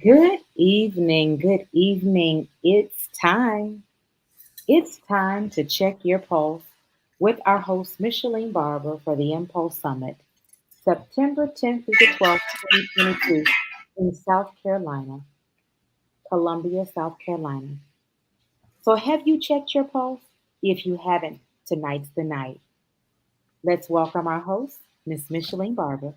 Good evening. Good evening. It's time. It's time to check your pulse with our host, Micheline Barber, for the Impulse Summit, September 10th through the 12th, 2022, in South Carolina, Columbia, South Carolina. So, have you checked your pulse? If you haven't, tonight's the night. Let's welcome our host, Miss Micheline Barber.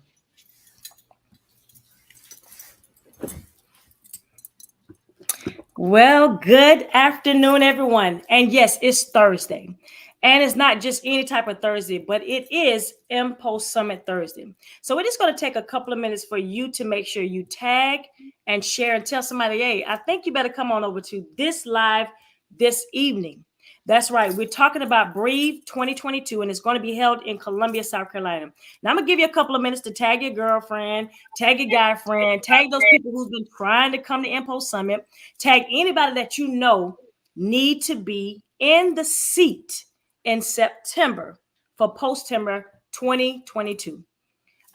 Well, good afternoon, everyone. And yes, it's Thursday. And it's not just any type of Thursday, but it is Mpulse Summit Thursday. So it is going to take a couple of minutes for you to make sure you tag and share and tell somebody, hey, I think you better come on over to this live this evening. That's right. We're talking about Breathe 2022, and it's going to be held in Columbia, South Carolina. Now, I'm going to give you a couple of minutes to tag your girlfriend, tag your guy friend, tag those people who've been trying to come to Mpulse Summit, tag anybody that you know need to be in the seat in September for Post-Timber 2022.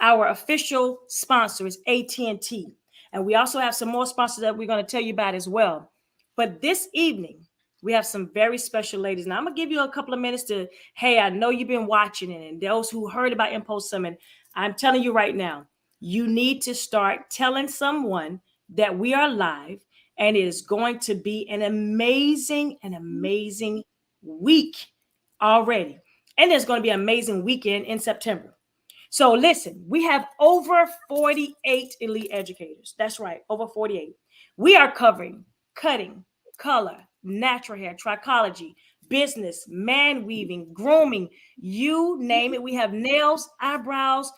Our official sponsor is AT&T, and we also have some more sponsors that we're going to tell you about as well. But this evening, we have some very special ladies. Now, I'm going to give you a couple of minutes to, hey, I know you've been watching it, and those who heard about Mpulse Summit, I'm telling you right now, you need to start telling someone that we are live, and it is going to be an amazing week already. And there's going to be an amazing weekend in September. So listen, we have over 48 elite educators. That's right, over 48. We are covering cutting, color, natural hair, trichology, business, man weaving, grooming, you name it. We have nails, eyebrows.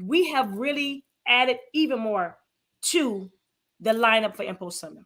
We have really added even more to the lineup for Mpulse Summit.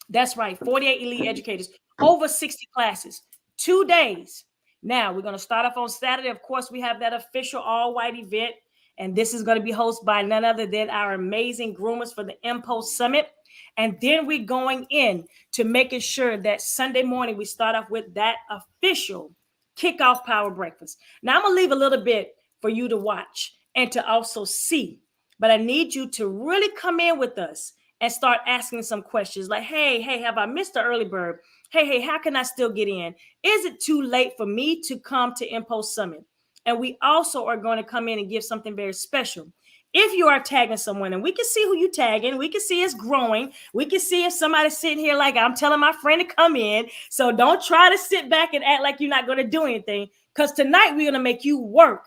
That's right, 48 elite educators, over 60 classes, 2 days. Now, we're going to start off on Saturday. Of course, we have that official all-white event, and this is going to be hosted by none other than our amazing groomers for the Mpulse Summit. And then we're going in to making sure that Sunday morning we start off with that official kickoff power breakfast. Now, I'm going to leave a little bit for you to watch and to also see, but I need you to really come in with us and start asking some questions like, hey, have I missed the early bird? Hey, how can I still get in? Is it too late for me to come to Mpulse Summit? And we also are going to come in and give something very special. If you are tagging someone, and we can see who you tagging, we can see it's growing. We can see if somebody's sitting here like I'm telling my friend to come in. So don't try to sit back and act like you're not going to do anything, because tonight we're going to make you work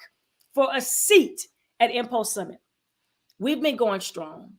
for a seat at Mpulse Summit. We've been going strong.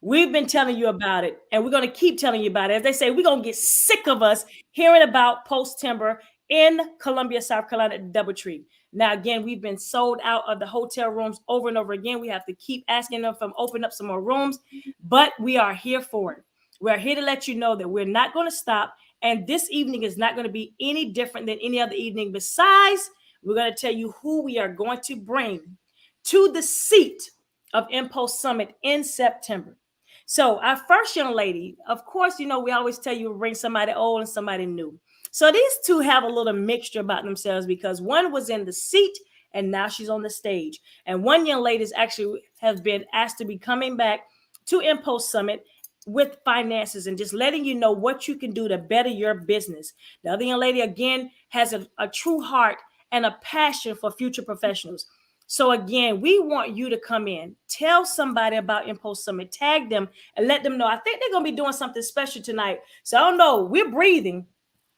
We've been telling you about it, and we're going to keep telling you about it. As they say, we're going to get sick of us hearing about Post-Timber in Columbia, South Carolina at DoubleTree. Now, again, we've been sold out of the hotel rooms over and over again. We have to keep asking them to open up some more rooms, but we are here for it. We're here to let you know that we're not going to stop, and this evening is not going to be any different than any other evening. Besides, we're going to tell you who we are going to bring to the seat of Mpulse Summit in September. So our first young lady, of course, we always tell you to bring somebody old and somebody new. So these two have a little mixture about themselves, because one was in the seat and now she's on the stage. And one young lady actually has been asked to be coming back to Mpulse Summit with finances and just letting you know what you can do to better your business. The other young lady, again, has a true heart and a passion for future professionals. So again, we want you to come in, tell somebody about Mpulse Summit, tag them, and let them know. I think they're going to be doing something special tonight. So I don't know. We're breathing.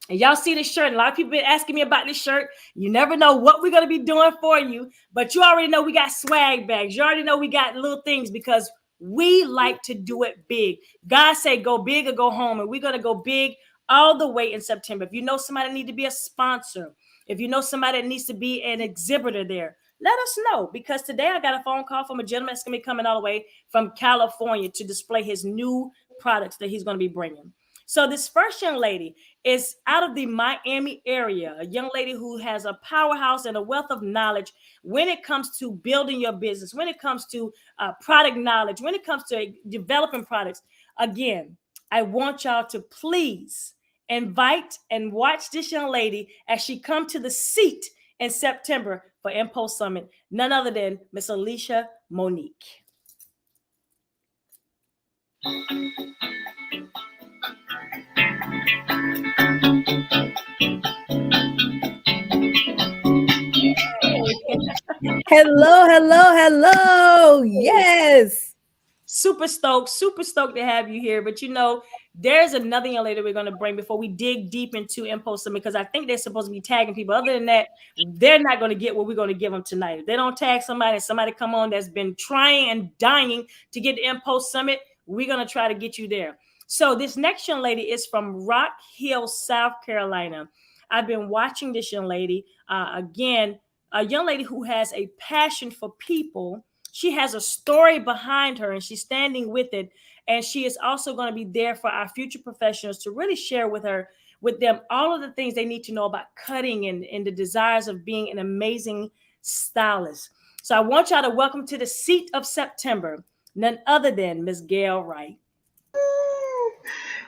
And y'all see this shirt. A lot of people been asking me about this shirt. You never know what we're going to be doing for you, but you already know we got swag bags. You already know we got little things, because we like to do it big. God say go big or go home, and we're going to go big all the way in September. If you know somebody need to be a sponsor, if you know somebody that needs to be an exhibitor there, let us know, because today I got a phone call from a gentleman that's going to be coming all the way from California to display his new products that he's going to be bringing. So this first young lady is out of the Miami area, a young lady who has a powerhouse and a wealth of knowledge when it comes to building your business, when it comes to product knowledge, when it comes to developing products. Again, I want y'all to please invite and watch this young lady as she come to the seat in September for Mpulse Summit, none other than Miss Alicia Monique. Hello, hello, hello. Yes. Super stoked to have you here. But there's another young lady we're going to bring before we dig deep into Mpulse Summit, because I think they're supposed to be tagging people. Other than that, they're not going to get what we're going to give them tonight. If they don't tag somebody come on that's been trying and dying to get to Mpulse Summit, we're going to try to get you there. So this next young lady is from Rock Hill, South Carolina. I've been watching this young lady. Again, a young lady who has a passion for people. She has a story behind her and she's standing with it. And she is also going to be there for our future professionals to really share with them all of the things they need to know about cutting and the desires of being an amazing stylist. So I want y'all to welcome to the seat of September, none other than Miss Gail Wright.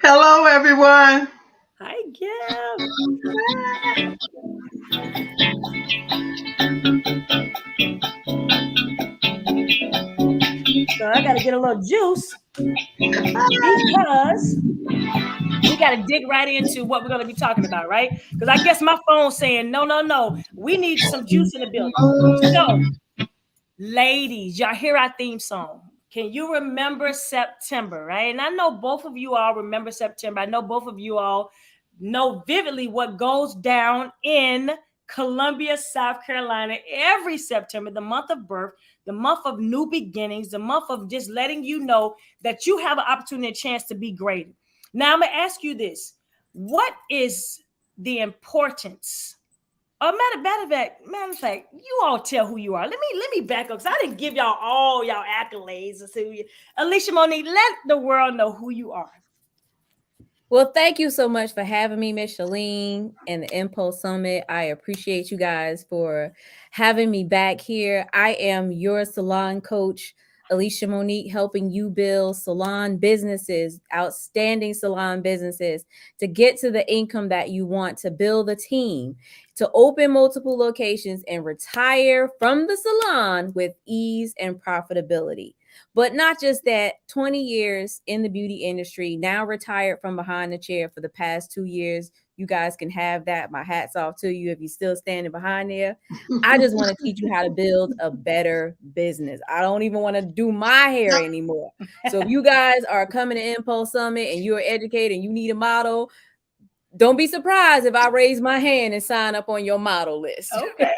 Hello, everyone. Hi, Gail. So I got to get a little juice because we got to dig right into what we're going to be talking about, right? Because I guess my phone's saying, no. We need some juice in the building. So, ladies, y'all hear our theme song. Can you remember September, right? And I know both of you all remember September. I know both of you all know vividly what goes down in Columbia, South Carolina every September, the month of birth, the month of new beginnings, the month of just letting you know that you have an opportunity, a chance to be great. Now, I'm going to ask you this. What is the importance? Matter of fact, you all tell who you are. Let me back up, because I didn't give y'all all y'all accolades. Alicia Monique, let the world know who you are. Well, thank you so much for having me, Micheline, and the Mpulse Summit. I appreciate you guys for having me back here. I am your salon coach, Alicia Monique, helping you build salon businesses, outstanding salon businesses, to get to the income that you want, to build a team, to open multiple locations and retire from the salon with ease and profitability. But not just that, 20 years in the beauty industry, now retired from behind the chair for the past 2 years. You guys can have that. My hat's off to you if you're still standing behind there. I just want to teach you how to build a better business. I don't even want to do my hair anymore. So if you guys are coming to Mpulse Summit and you're educated and you need a model, don't be surprised if I raise my hand and sign up on your model list. Okay.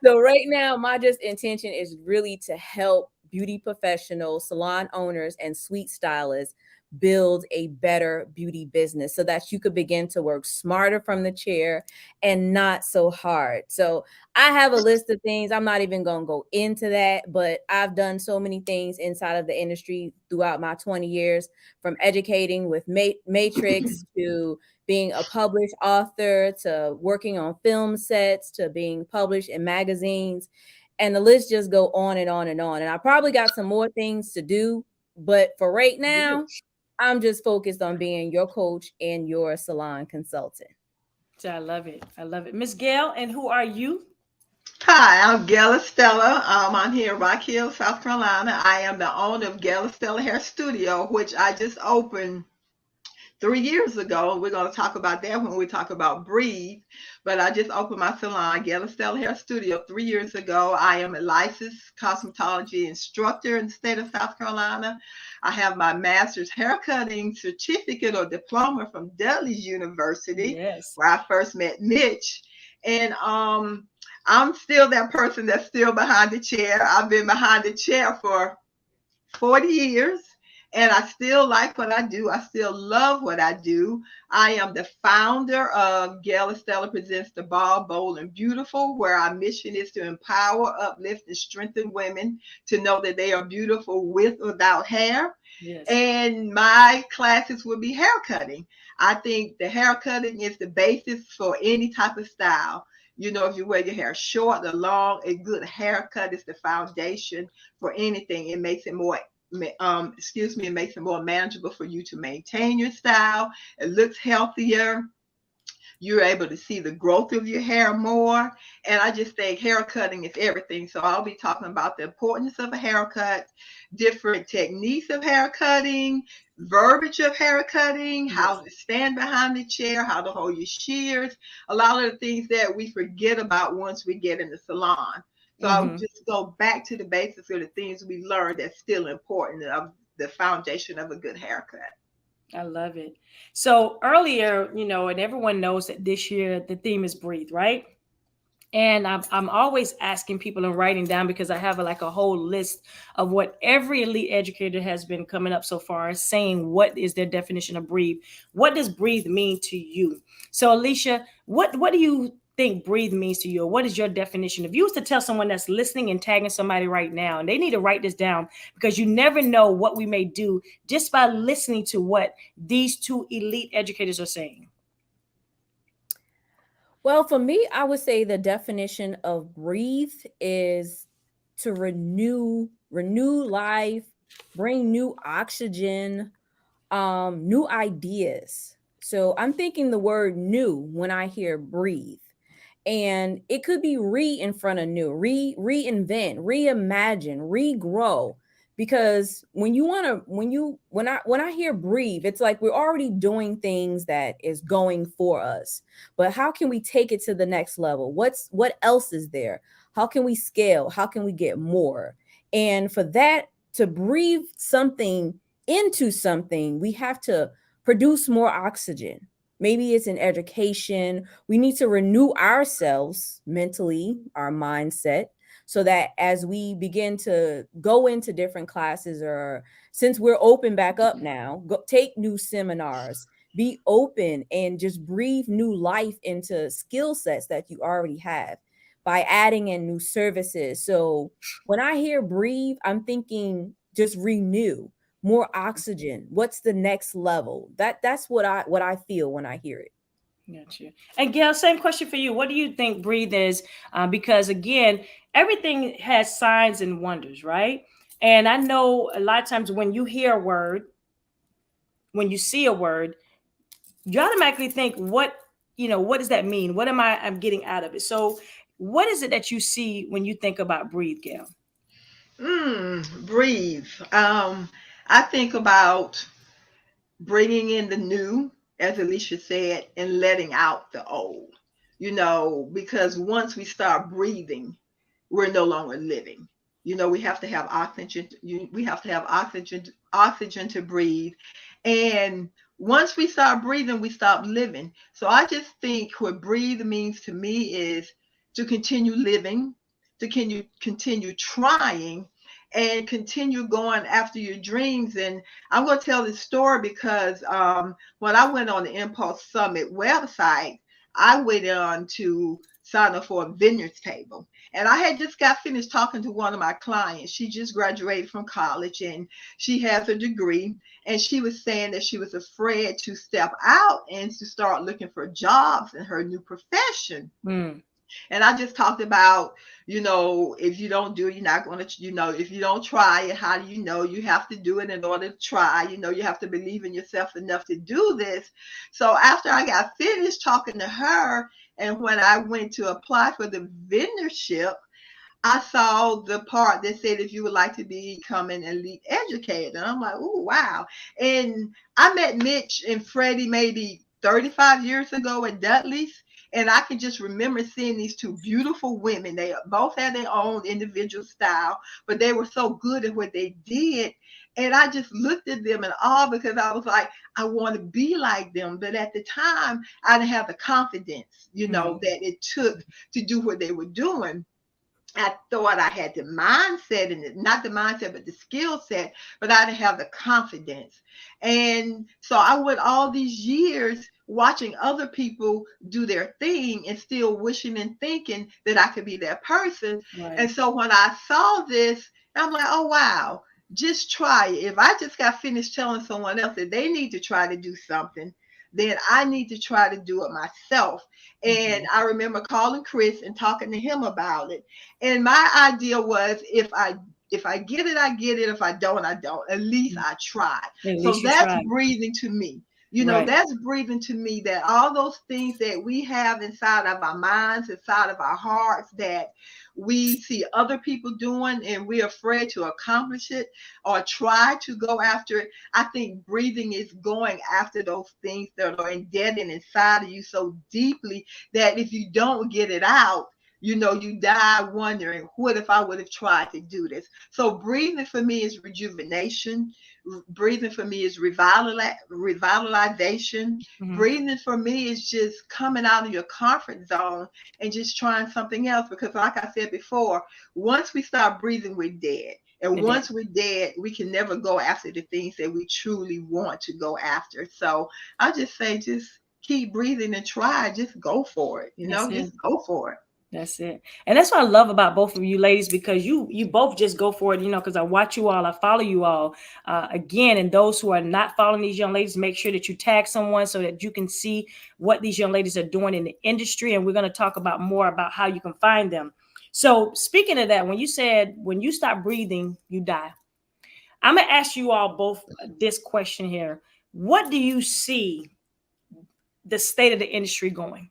So right now, my just intention is really to help beauty professionals, salon owners, and sweet stylists build a better beauty business so that you could begin to work smarter from the chair and not so hard. So I have a list of things. I'm not even going to go into that, but I've done so many things inside of the industry throughout my 20 years, from educating with Matrix to being a published author, to working on film sets, to being published in magazines. And the list just go on and on and on. And I probably got some more things to do, but for right now, I'm just focused on being your coach and your salon consultant. So I love it. Miss Gail, and who are you? Hi, I'm Gail Estella. I'm here in Rock Hill, South Carolina. I am the owner of Gail Estella Hair Studio, which I just opened 3 years ago. We're going to talk about that when we talk about Breathe. But I just opened my salon, Gail Estella Hair Studio, 3 years ago. I am a licensed cosmetology instructor in the state of South Carolina. I have my master's haircutting certificate or diploma from Dudley's University, Yes, where I first met Mitch. And I'm still that person that's still behind the chair. I've been behind the chair for 40 years. And I still like what I do. I still love what I do. I am the founder of Gail Estella Presents the Bald, Bold, and Beautiful, where our mission is to empower, uplift, and strengthen women to know that they are beautiful with or without hair. yes. And my classes will be hair cutting. I think the hair cutting is the basis for any type of style. You know, if you wear your hair short or long, a good haircut is the foundation for anything. It makes it more it makes it more manageable for you to maintain your style. It looks healthier. You're able to see the growth of your hair more. And I just think hair cutting is everything. So I'll be talking about the importance of a haircut, different techniques of hair cutting, verbiage of hair cutting, how to stand behind the chair, how to hold your shears, a lot of the things that we forget about once we get in the salon. So I'll just go back to the basics of the things we learned that's still important of the foundation of a good haircut. I love it. So earlier, and everyone knows that this year the theme is breathe, right? And I'm always asking people and writing down, because I have like a whole list of what every elite educator has been coming up so far, saying what is their definition of breathe. What does breathe mean to you? So Alicia, what do you think breathe means to you? Or what is your definition? If you was to tell someone that's listening and tagging somebody right now, and they need to write this down, because you never know what we may do just by listening to what these two elite educators are saying. Well, for me, I would say the definition of breathe is to renew life, bring new oxygen, new ideas. So I'm thinking the word new when I hear breathe. And it could be re in front of new, reinvent, reimagine, regrow. Because when I hear breathe, it's like we're already doing things that is going for us. But how can we take it to the next level? What else is there? How can we scale? How can we get more? And for that to breathe something into something, we have to produce more oxygen. Maybe it's in education. We need to renew ourselves mentally, our mindset, so that as we begin to go into different classes, or since we're open back up now, take new seminars, be open and just breathe new life into skill sets that you already have by adding in new services. So when I hear breathe, I'm thinking just renew, more oxygen. What's the next level? That's what I feel when I hear it. Gotcha. And Gail, same question for you. What do you think breathe is? Because again, everything has signs and wonders, right? And I know a lot of times when you hear a word, when you see a word, you automatically think, what does that mean? What I'm getting out of it? So what is it that you see when you think about breathe, Gail? Breathe. I think about bringing in the new, as Alicia said, and letting out the old. Because once we start breathing, we're no longer living. We have to have oxygen. We have to have oxygen to breathe. And once we start breathing, we stop living. So I just think what breathe means to me is to continue living, to continue trying, and continue going after your dreams. And I'm going to tell this story because when I went on the Mpulse Summit website, I went on to sign up for a vineyards table. And I had just got finished talking to one of my clients. She just graduated from college and she has a degree. And she was saying that she was afraid to step out and to start looking for jobs in her new profession. And I just talked about, if you don't do it, you're not going to, if you don't try it, how do you know? You have to do it in order to try. You have to believe in yourself enough to do this. So after I got finished talking to her, and when I went to apply for the vendorship, I saw the part that said if you would like to become an elite educator. And I'm like, oh, wow. And I met Mitch and Freddie maybe 35 years ago at Dudley's. And I can just remember seeing these two beautiful women. They both had their own individual style, but they were so good at what they did. And I just looked at them in awe because I was like, I want to be like them. But at the time, I didn't have the confidence, that it took to do what they were doing. I thought I had the mindset, and not the mindset, but the skill set, but I didn't have the confidence. And so I went all these years watching other people do their thing and still wishing and thinking that I could be that person. Right. And so when I saw this, I'm like, oh, wow, just try it. If I just got finished telling someone else that they need to try to do something, then I need to try to do it myself. And I remember calling Chris and talking to him about it. And my idea was, if I get it, I get it. If I don't, I don't. At least I tried. So that's breathing to me. Right. That's breathing to me, that all those things that we have inside of our minds, inside of our hearts, that we see other people doing and we're afraid to accomplish it or try to go after it. I think breathing is going after those things that are embedded inside of you so deeply that if you don't get it out, you die wondering, what if I would have tried to do this? So breathing for me is rejuvenation. Breathing for me is revitalization. Mhm. Breathing for me is just coming out of your comfort zone and just trying something else. Because like I said before, once we start breathing, we're dead. And It did. once we're dead, we can never go after the things that we truly want to go after. So I just say, just keep breathing and try. Just go for it. That's it. Just go for it. That's it. And that's what I love about both of you ladies, because you both just go for it, because I watch you all, I follow you all. Again, and those who are not following these young ladies, make sure that you tag someone so that you can see what these young ladies are doing in the industry. And we're going to talk about more about how you can find them. So speaking of that, when you said, when you stop breathing, you die. I'm going to ask you all both this question here. What do you see the state of the industry going?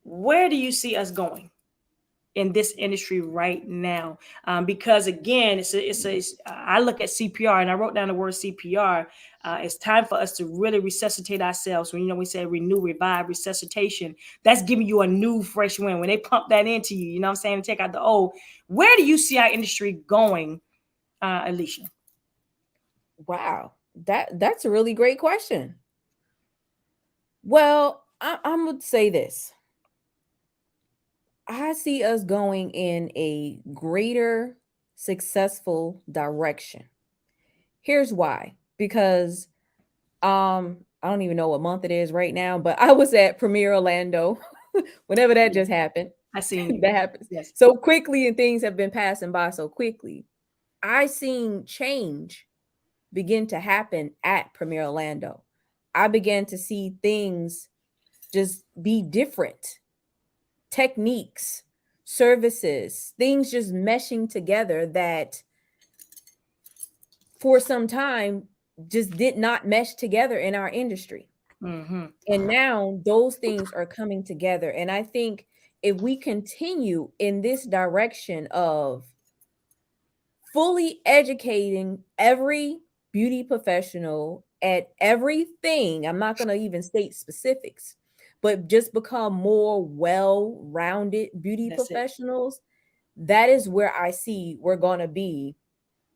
Where do you see us going in this industry right now? Because again, I look at CPR, and I wrote down the word CPR. It's time for us to really resuscitate ourselves. When we say renew, revive, resuscitation, that's giving you a new, fresh wind. When they pump that into you, you know what I'm saying, take out the old. Where do you see our industry going, Alicia? Wow, that's a really great question. Well, I'm gonna say this. I see us going in a greater successful direction. Here's why. Because I don't even know what month it is right now, but I was at Premier Orlando whenever that just happened. I seen you. That happens Yes. so quickly, and things have been passing by so quickly. I seen change begin to happen at Premier Orlando. I began to see things just be different. Techniques, services, things just meshing together that for some time just did not mesh together in our industry. Mm-hmm. And now those things are coming together. And I think if we continue in this direction of fully educating every beauty professional at everything, I'm not going to even state specifics, but just become more well-rounded beauty That's it. professionals, that is where I see we're going to be.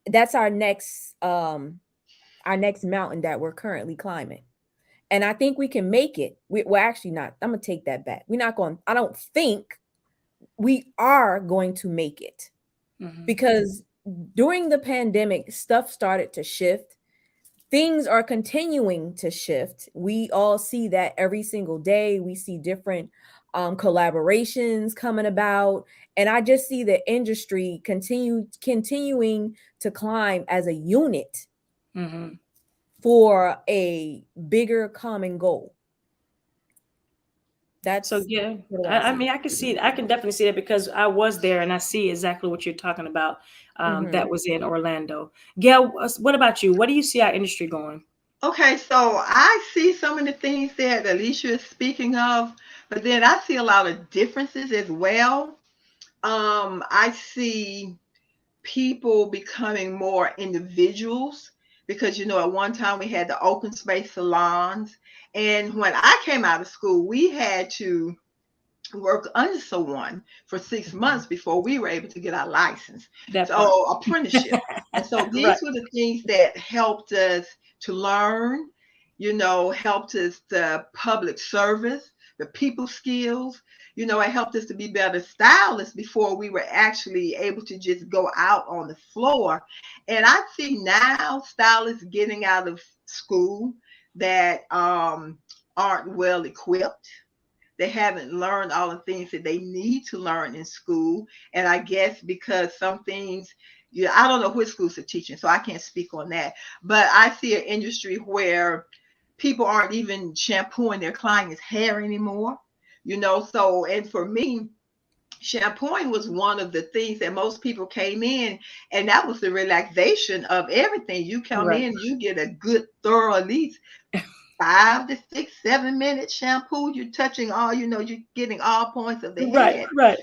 That's our next mountain that we're currently climbing. And I think we can make it. We're actually not. I'm going to take that back. We're not going, I don't think we are going to make it. Mm-hmm. Because during the pandemic, stuff started to shift. Things are continuing to shift. We all see that every single day. We see different collaborations coming about. And I just see the industry continuing to climb as a unit. Mm-hmm. For a bigger common goal. That's so yeah. I mean, I can see it. I can definitely see that, because I was there and I see exactly what you're talking about. That was in Orlando. Gail, what about you? What do you see our industry going? Okay, so I see some of the things that Alicia is speaking of, but then I see a lot of differences as well. I see people becoming more individuals, because at one time we had the open space salons, and when I came out of school, we had to work under someone for 6 months before we were able to get our license. So apprenticeship. And so these Right. were the things that helped us to learn, helped us the public service, the people skills. It helped us to be better stylists before we were actually able to just go out on the floor. And I see now stylists getting out of school that aren't well equipped. They haven't learned all the things that they need to learn in school. And I guess because some things, I don't know which schools are teaching, so I can't speak on that. But I see an industry where people aren't even shampooing their clients' hair anymore. So, and for me, shampooing was one of the things that most people came in, and that was the relaxation of everything. You come in, you get a good, thorough, at least 5 to 6, 7 minute shampoo. You're touching all, you're getting all points of the head. Right.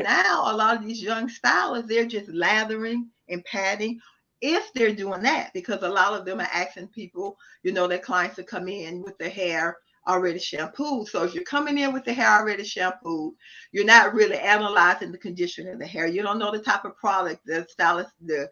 Now a lot of these young stylists, they're just lathering and patting, if they're doing that, because a lot of them are asking people, their clients to come in with their hair already shampooed. So if you're coming in with the hair already shampooed, you're not really analyzing the condition of the hair. You don't know the type of product the stylist, the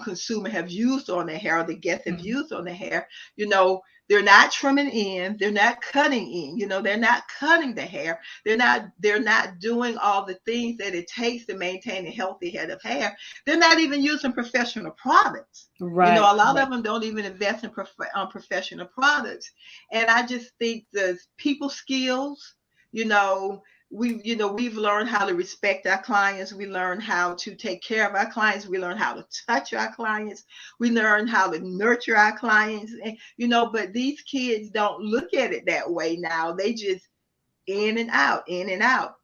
consumer have used on the hair, or the guests have used on the hair. You know, they're not trimming in, they're not cutting in, you know, they're not cutting the hair, they're not doing all the things that it takes to maintain a healthy head of hair. They're not even using professional products. You know, Right. a lot of them don't even invest in professional products. And I just think the people skills, you know, we've learned how to respect our clients. We learn how to take care of our clients. We learn how to touch our clients. We learn how to nurture our clients. And, you know, but these kids don't look at it that way now. They just in and out, in and out.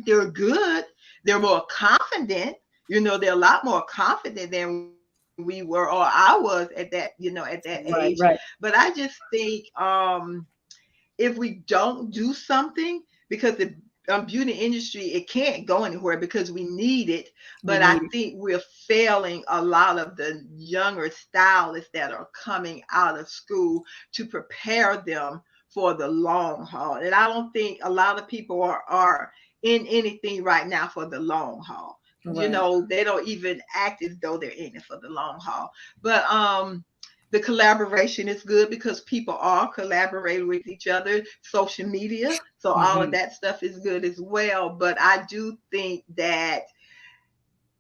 They're good. They're more confident. You know, they're a lot more confident than we were, or I was at that, at that age. Right. Right. But I just think if we don't do something, because the beauty industry, it can't go anywhere because we need it. We But I need it. think we're failing a lot of the younger stylists that are coming out of school to prepare them for the long haul. And I don't think a lot of people are in anything right now for the long haul. You Right. know, they don't even act as though they're in it for the long haul. But the collaboration is good because people are collaborating with each other, social media. So all of Mhm. that stuff is good as well. But I do think that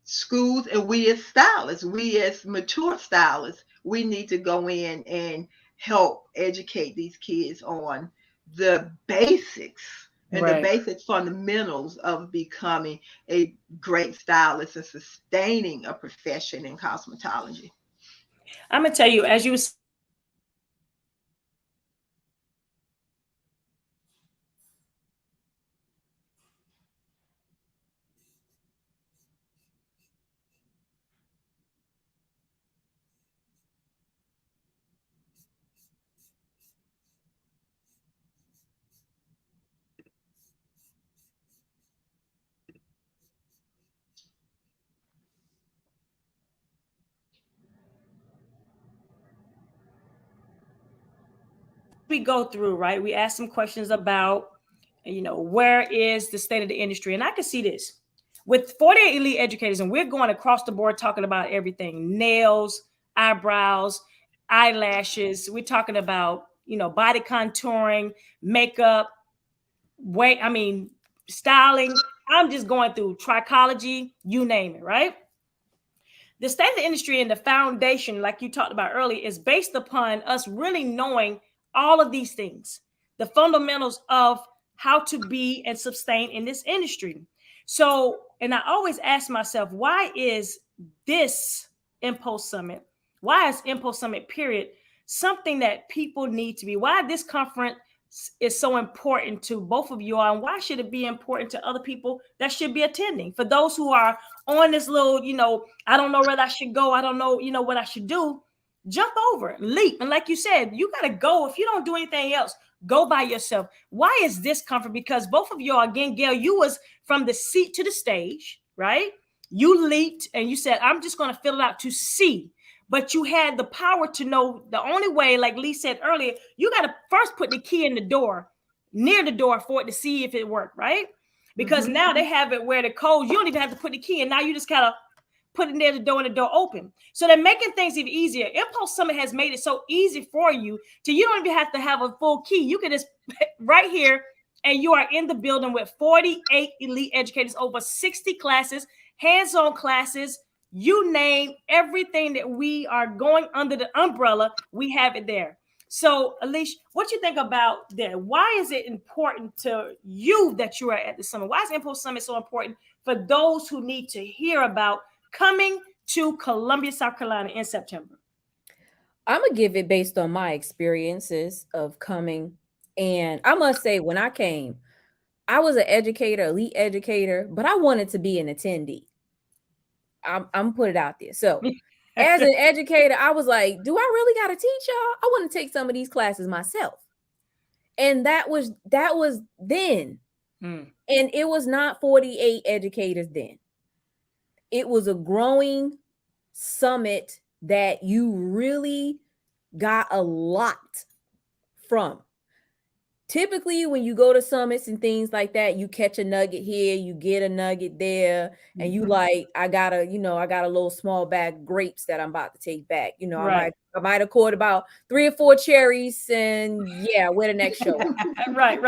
schools and we as stylists, we as mature stylists, we need to go in and help educate these kids on the basics and the Right. basic fundamentals of becoming a great stylist and sustaining a profession in cosmetology. I'm gonna tell you, as you we go through, right? We ask some questions about, where is the state of the industry? And I can see this with 48 elite educators, and we're going across the board talking about everything: nails, eyebrows, eyelashes. We're talking about, body contouring, makeup, weight, styling. I'm just going through trichology, you name it, right? The state of the industry and the foundation, like you talked about earlier, is based upon us really knowing all of these things, the fundamentals of how to be and sustain in this industry. So, and I always ask myself, why is this Mpulse Summit, why is Mpulse Summit, period, something that people need to be? Why this conference is so important to both of you all, and why should it be important to other people that should be attending? For those who are on this little, I don't know whether I should go, I don't know, what I should do, jump over, leap. And like you said, you got to go. If you don't do anything else, go by yourself. Why is this comfort? Because both of y'all, again, Gail, you was from the seat to the stage, right? You leaped and you said, I'm just going to fill it out to see. But you had the power to know the only way, like Lee said earlier, you got to first put the key in the door, near the door, for it to see if it worked, right? Because now they have it where the codes, you don't even have to put the key in. Now you just kind of put it near the door and the door open. So they're making things even easier. Mpulse Summit has made it so easy for you to, you don't even have to have a full key. You can just right here, and you are in the building with 48 elite educators, over 60 classes, hands-on classes, you name everything that we are going under the umbrella, we have it there. So, Alicia, what you think about that? Why is it important to you that you are at the summit? Why is Mpulse Summit so important for those who need to hear about coming to Columbia, South Carolina in September? I'm gonna give it based on my experiences of coming. And I must say, when I came, I was an educator, elite educator, but I wanted to be an attendee. I'm gonna put it out there. So as an educator, I was like, do I really gotta teach y'all? I want to take some of these classes myself. And that was then. And it was not 48 educators then. It was a growing summit that you really got a lot from. typically when you go to summits and things like that, you catch a nugget here, you get a nugget there, and you like, I got a little small bag of grapes that I'm about to take back. Right. I might have caught about 3 or 4 cherries, and yeah, where the next show? Right.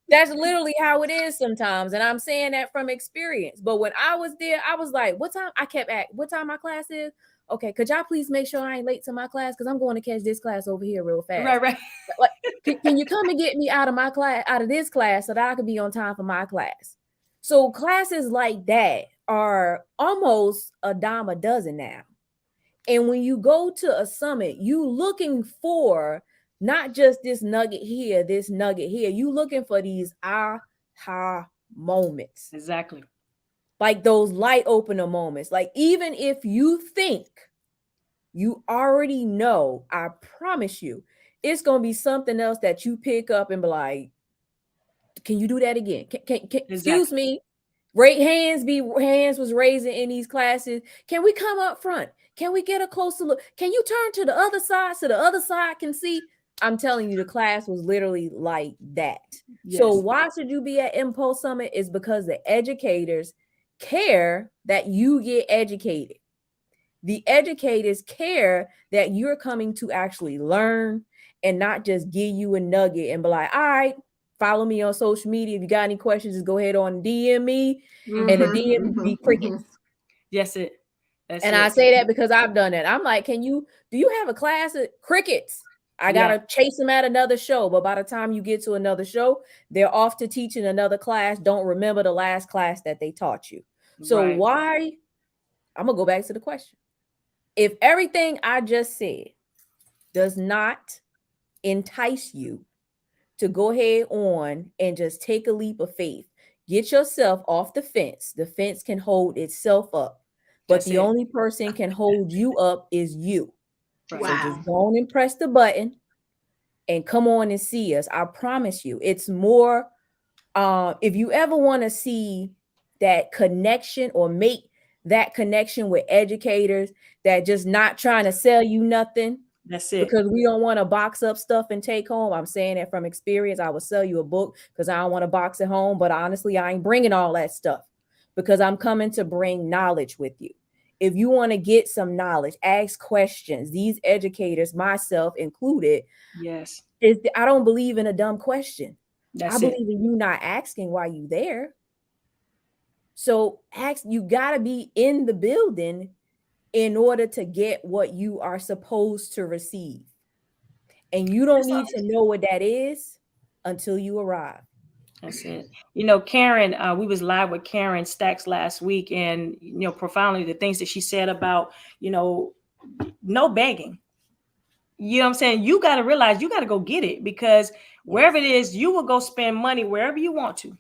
That's literally how it is sometimes. And I'm saying that from experience. But when I was there, I was like, what time? I kept asking, what time my class is? Okay, could y'all please make sure I ain't late to my class? Because I'm going to catch this class over here real fast. Right. Like, can you come and get me out of my class, out of this class, so that I can be on time for my class? So classes like that are almost a dime a dozen now. And when you go to a summit, you looking for not just this nugget here, this nugget here. You looking for these aha moments. Exactly. Like those light opener moments. Like even if you think you already know, I promise you, it's going to be something else that you pick up and be like, can you do that again? Excuse me. Hands was raising in these classes. Can we come up front? Can we get a closer look? Can you turn to the other side so the other side can see? I'm telling you, the class was literally like that. Yes. So why should you be at Mpulse Summit? Is because the educators care that you get educated. The educators care that you're coming to actually learn and not just give you a nugget and be like, all right, follow me on social media. If you got any questions, just go ahead on and DM me. And the DM be crickets. Yes, it. And I say that because I've done it. I'm like, do you have a class at crickets? I got to chase them at another show. But by the time you get to another show, they're off to teaching another class. Don't remember the last class that they taught you. So why? I'm going to go back to the question. If everything I just said does not entice you to go ahead on and just take a leap of faith, get yourself off the fence. The fence can hold itself up, but the only person can hold you up is you. Wow. So just go on and press the button and come on and see us. I promise you, it's more. If you ever want to see that connection or make that connection with educators that just not trying to sell you nothing. That's it. Because we don't want to box up stuff and take home. I'm saying that from experience. I would sell you a book because I don't want to box it home. But honestly, I ain't bringing all that stuff because I'm coming to bring knowledge with you. If you want to get some knowledge, ask questions. These educators, myself included, yes, I don't believe in a dumb question. I believe in you not asking why you there. So you got to be in the building in order to get what you are supposed to receive. And you don't need to know what that is until you arrive. That's it. Karen, we was live with Karen Stacks last week, and profoundly the things that she said about no begging. You know what I'm saying? You got to realize you got to go get it, because wherever it is, you will go spend money wherever you want to,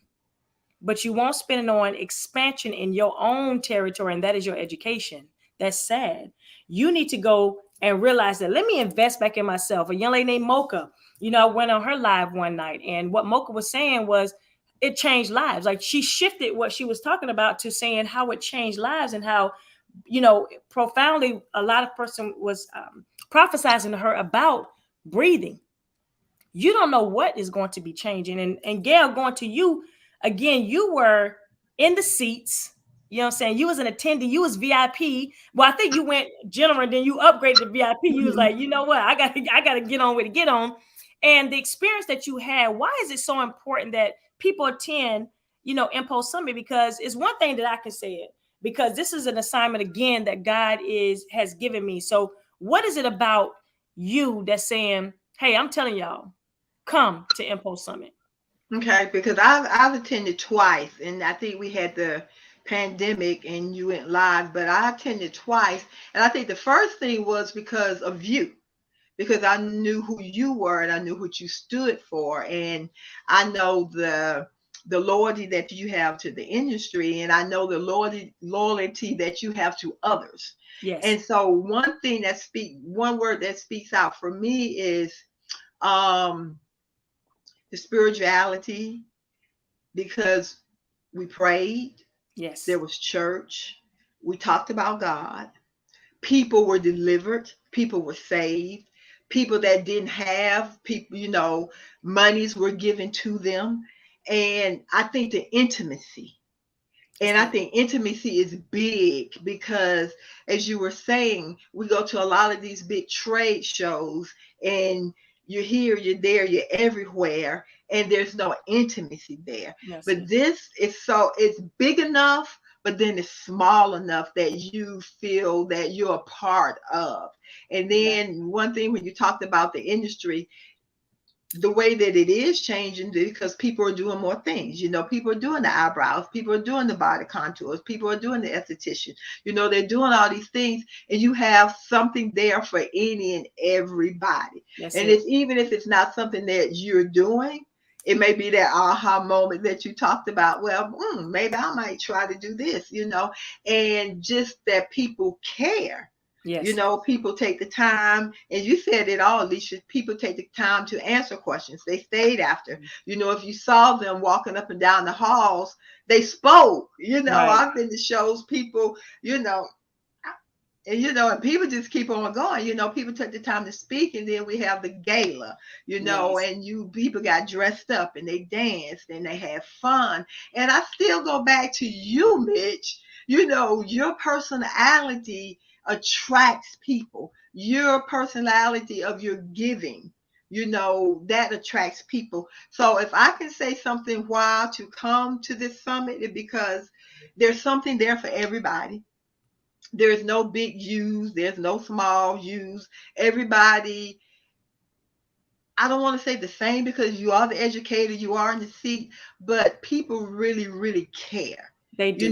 but you won't spend it on expansion in your own territory, and that is your education. That's sad. You need to go and realize that, let me invest back in myself. A young lady named Mocha, I went on her live one night, and what Mocha was saying was it changed lives. Like, she shifted what she was talking about to saying how it changed lives, and how, profoundly a lot of person was prophesizing to her about breathing. You don't know what is going to be changing. And Gail, going to you again, you were in the seats. You know what I'm saying? You was an attendee. You was VIP. Well, I think you went general, and then you upgraded to VIP. You was like, you know what? I got to get on with it. Get on. And the experience that you had, why is it so important that people attend, Mpulse Summit? Because it's one thing that I can say it, because this is an assignment, again, that God has given me. So what is it about you that's saying, hey, I'm telling y'all, come to Mpulse Summit? Okay, because I've attended twice, and I think we had the pandemic and you went live, but I attended twice, and I think the first thing was because of you, because I knew who you were and I knew what you stood for, and I know the loyalty that you have to the industry, and I know the loyalty that you have to others. Yes. And so one word that speaks out for me is the spirituality, because we prayed. Yes. There was church. We talked about God. People were delivered. People were saved. people that didn't have people, monies were given to them. And I think the intimacy. And I think intimacy is big because, as you were saying, we go to a lot of these big trade shows and you're here, you're there, you're everywhere, and there's no intimacy there. Yes. But this is it's big enough, but then it's small enough that you feel that you're a part of. And then one thing when you talked about the industry, the way that it is changing because people are doing more things. People are doing the eyebrows, people are doing the body contours, people are doing the esthetician. They're doing all these things, and you have something there for any and everybody. It's even if it's not something that you're doing, it may be that aha moment that you talked about. Well, maybe I might try to do this, and just that people care. Yes. People take the time, and you said it all, Alicia. People take the time to answer questions. They stayed after. If you saw them walking up and down the halls, they spoke. Right. I've been to shows, people, and people just keep on going. People took the time to speak, and then we have the gala, and people got dressed up and they danced and they had fun. And I still go back to you, Mitch. Your personality attracts people. Your personality of your giving, that attracts people. So if I can say something why to come to this summit, it's because there's something there for everybody. There's no big U's, there's no small U's. Everybody, I don't want to say the same because you are the educator, you are in the seat, but people really, really care. They do.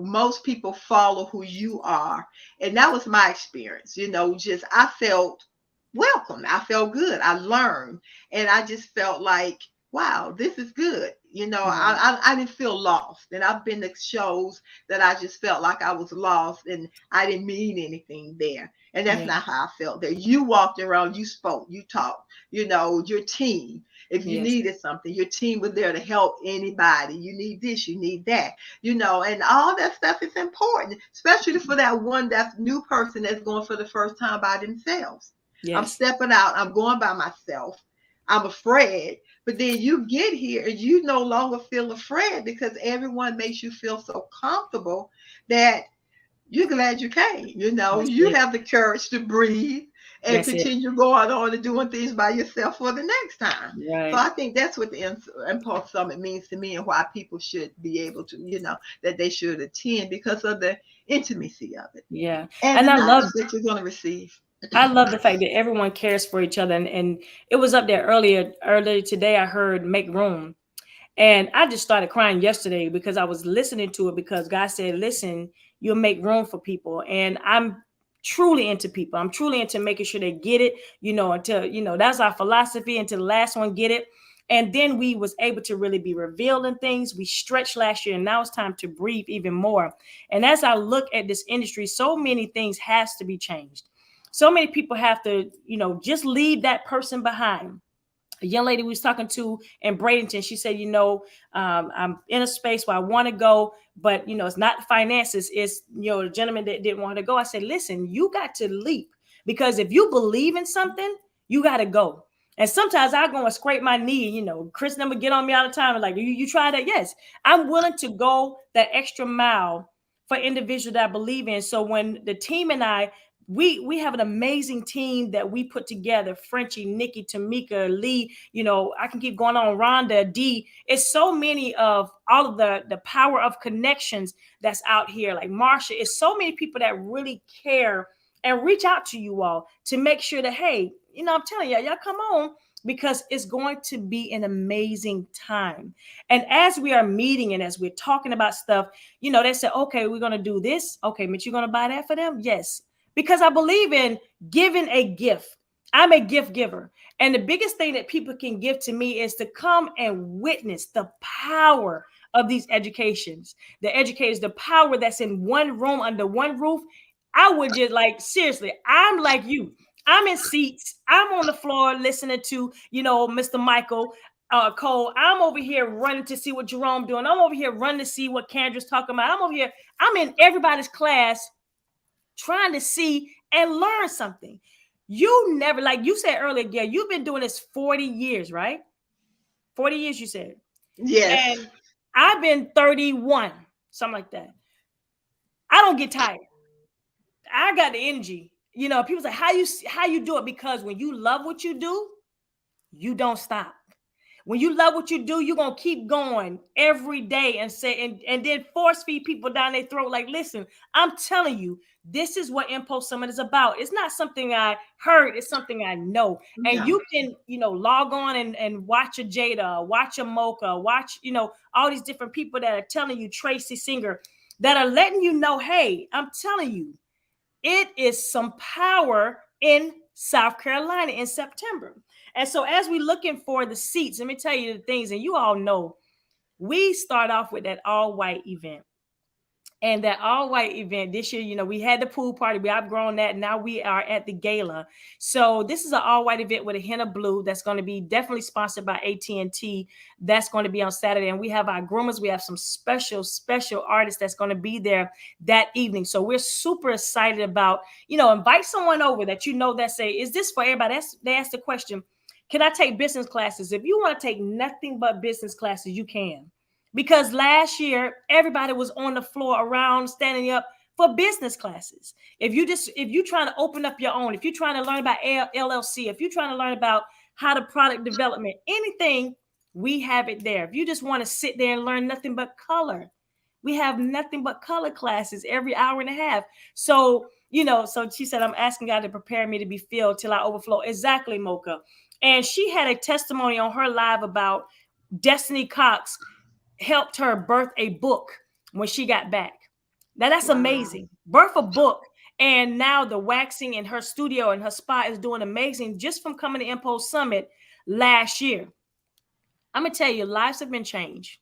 Most people follow who you are. And that was my experience. I felt welcome. I felt good. I learned. And I just felt like, wow, this is good. I didn't feel lost. And I've been to shows that I just felt like I was lost and I didn't mean anything there. And that's not how I felt there. You walked around, you spoke, you talked, your team. If you needed something, your team was there to help anybody. You need this, you need that, and all that stuff is important, especially for that new person that's going for the first time by themselves. Yes. I'm stepping out. I'm going by myself. I'm afraid. But then you get here and you no longer feel afraid because everyone makes you feel so comfortable that you're glad you came. You have the courage to breathe and continue going on and doing things by yourself for the next time. Right. So I think that's what the Mpulse Summit means to me and why people should be able to, that they should attend because of the intimacy of it. Yeah. And I love that you're going to receive. I love the fact that everyone cares for each other. And it was up there earlier today, I heard make room. And I just started crying yesterday because I was listening to it because God said, listen, you'll make room for people. And I'm truly into people. I'm truly into making sure they get it, until, that's our philosophy, until the last one get it. And then we was able to really be revealing things. We stretched last year and now it's time to breathe even more. And as I look at this industry, so many things has to be changed. So many people have to, just leave that person behind. A young lady we was talking to in Bradenton, she said, I'm in a space where I want to go, but, it's not finances. It's, the gentleman that didn't want to go. I said, listen, you got to leap because if you believe in something, you got to go. And sometimes I go and scrape my knee, Chris never get on me all the time. And like, you try that? Yes, I'm willing to go that extra mile for individuals that I believe in. So when the team and I, we have an amazing team that we put together. Frenchie, Nikki, Tamika, Lee, I can keep going on. Rhonda, D. It's so many of all of the power of connections that's out here. Like Marsha, it's so many people that really care and reach out to you all to make sure that, hey, I'm telling y'all come on because it's going to be an amazing time. And as we are meeting and as we're talking about stuff, they say, okay, we're going to do this. Okay, Mitch, you're going to buy that for them? Yes. Because I believe in giving a gift. I'm a gift giver. And the biggest thing that people can give to me is to come and witness the power of these educations, the educators, the power that's in one room under one roof. I would just seriously, I'm like you. I'm in seats. I'm on the floor listening to, Mr. Michael Cole. I'm over here running to see what Jerome doing. I'm over here running to see what Candra's talking about. I'm over here. I'm in everybody's class trying to see and learn something. You never, like you said earlier, Gail, you've been doing this 40 years, right? 40 years, you said. Yes. And I've been 31, something like that. I don't get tired. I got the energy. You know, people say, how you do it? Because when you love what you do, you don't stop. When you love what you do, you're gonna keep going every day and say and then force feed people down their throat. Like, listen, I'm telling you, this is what Mpulse Summit is about. It's not something I heard, it's something I know. And Yeah. you can, log on and watch a Jada, watch a Mocha, watch, all these different people that are telling you, Tracy Singer, that are letting you know, hey, I'm telling you, it is some power in South Carolina in September. And so as we're looking for the seats, let me tell you the things, and you all know, we start off with that all-white event. And that all-white event this year, we had the pool party. We outgrown that. Now we are at the gala. So this is an all-white event with a hint of blue that's going to be definitely sponsored by AT&T. That's going to be on Saturday. And we have our groomers. We have some special artists that's going to be there that evening. So we're super excited about, invite someone over that that say, is this for everybody? They ask the question, can I take business classes? If you want to take nothing but business classes, you can. Because last year, everybody was on the floor around standing up for business classes. If you're trying to open up your own, if you're trying to learn about LLC, if you're trying to learn about how to product development, anything, we have it there. If you just want to sit there and learn nothing but color, we have nothing but color classes every hour and a half. So, so she said, I'm asking God to prepare me to be filled till I overflow. Exactly, Mocha. And she had a testimony on her live about Destiny Cox helped her birth a book when she got back. Now that's amazing. Birth a book. And now the waxing in her studio and her spa is doing amazing just from coming to Mpulse Summit last year. I'm going to tell you, lives have been changed.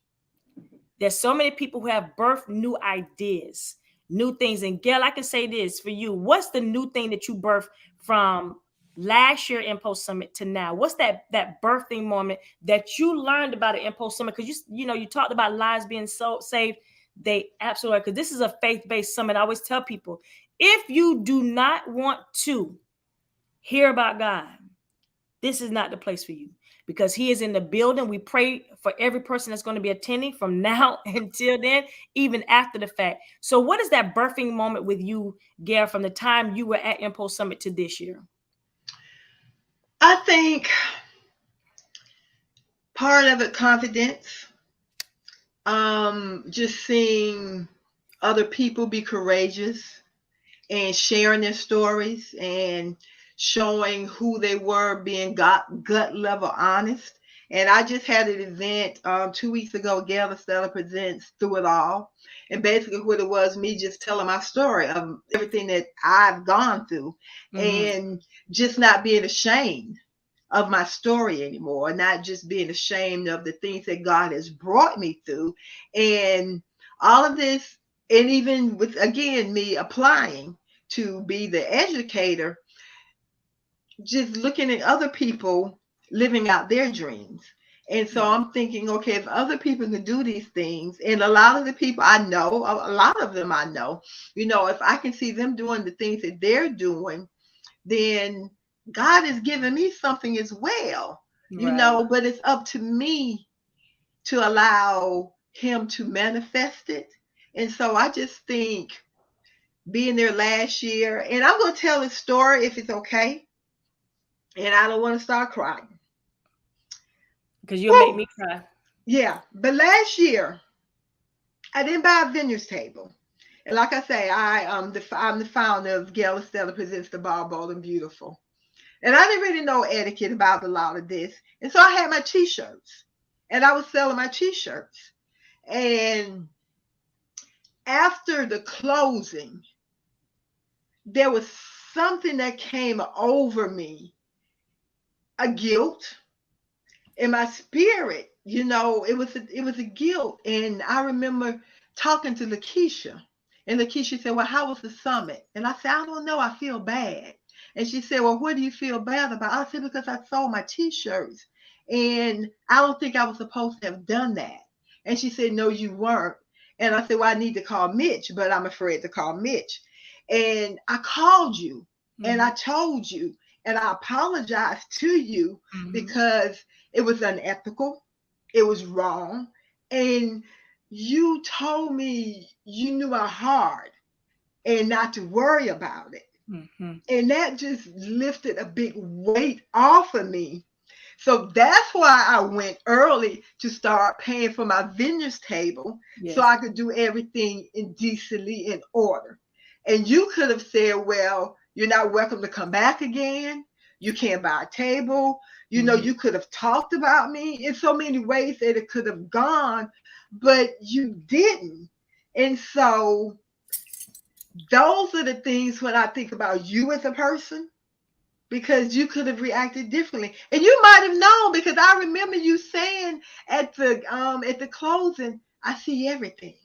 There's so many people who have birthed new ideas, new things. And Gail, I can say this for you. What's the new thing that you birthed from last year Mpulse Summit to now? What's that birthing moment that you learned about an Mpulse Summit? Because you talked about lives being so saved. They absolutely, because this is a faith-based summit. I always tell people, if you do not want to hear about God, this is not the place for you, because he is in the building. We pray for every person that's going to be attending from now until then, even after the fact. So what is that birthing moment with you, Gail, from the time you were at Mpulse Summit to this year? I think part of it, confidence. Just seeing other people be courageous and sharing their stories and showing who they were, being gut level honest. And I just had an event 2 weeks ago, Gail Estella Presents Through It All. And basically what it was, me just telling my story of everything that I've gone through, and just not being ashamed of my story anymore, not just being ashamed of the things that God has brought me through. And all of this, and even with, again, me applying to be the educator, just looking at other people living out their dreams. And so I'm thinking, okay, if other people can do these things, and a lot of the people I know, a lot of them I know, if I can see them doing the things that they're doing, then God has given me something as well, but it's up to me to allow him to manifest it. And so I just think being there last year, and I'm going to tell this story if it's okay. And I don't want to start crying. Because you'll make me cry. Yeah. But last year, I didn't buy a vineyards table. And like I say, I'm the founder of Gail Estella Presents the Bar Bold and Beautiful. And I didn't really know etiquette about a lot of this. And so I had my t-shirts. And I was selling my t-shirts. And after the closing, there was something that came over me, a guilt in my spirit. It was a guilt. And I remember talking to Lakeisha. And Lakeisha said, well, how was the summit? And I said, I don't know. I feel bad. And she said, well, what do you feel bad about? I said, because I sold my t-shirts. And I don't think I was supposed to have done that. And she said, no, you weren't. And I said, well, I need to call Mitch, but I'm afraid to call Mitch. And I called you and I told you. and I apologize to you Mhm. because it was unethical, it was wrong, and you told me you knew my heart and not to worry about it. Mhm. And that just lifted a big weight off of me. So that's why I went early to start paying for my vineyards table so Yes. I could do everything in decently in order. And you could have said, well, you're not welcome to come back again. You can't buy a table. You know, Mhm. you could have talked about me in so many ways that it could have gone, but you didn't. And so those are the things when I think about you as a person, because you could have reacted differently, and you might have known, because I remember you saying at the closing, I see everything,